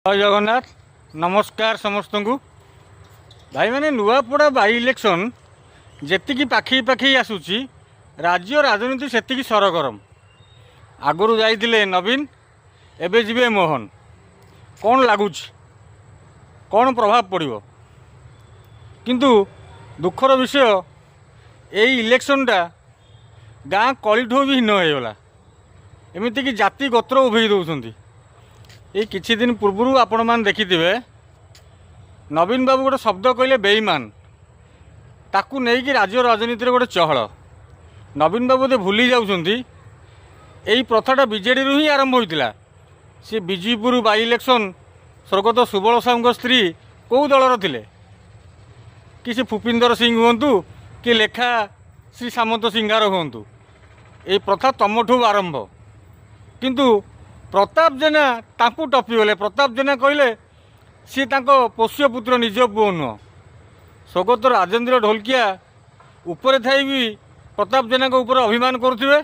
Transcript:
जय जगन्नाथ नमस्कार समस्त को भाई मैंने नुआपड़ा बाई इलेक्शन जी पाखी पाखी आसूची राज्य राजनीति से सरगरम आगुरी जाइए नवीन एबे जीवे मोहन कौन लगुच कौन प्रभाव पड़ो किंतु दुखर विषय यही इलेक्शनटा गाँ कलिठू भी हीन होगला एमती कि जाति गोत्र उभे दौरान ये किछि दिन पूर्व आपण मैंने देखिथे नवीन बाबू गोटे शब्द कहले बेईमान ताकू नहीं कि राज्य राजनीति गोटे चहल नवीन बाबू तो भूली जाउछंती यही प्रथाटा बीजेडी रु ही आरंभ होता सी विजयपुर बाई इलेक्शन स्वर्गत सुबल साहू स्त्री कौ दलर थिले कि सी भूपिंदर सिंह हुंतु कि लेखा श्री सामंत सिंगार हुंतु ये प्रथा तमठू आरंभ किंतु प्रताप जेना तांकू टपीगले प्रताप जेना कहले सी तांको पोष्य पुत्र निज पुओ नुह स्वगत राजेन्द्र ढोलकिया उपरे थाई भी प्रताप जेना को ऊपर अभिमान करुथिबे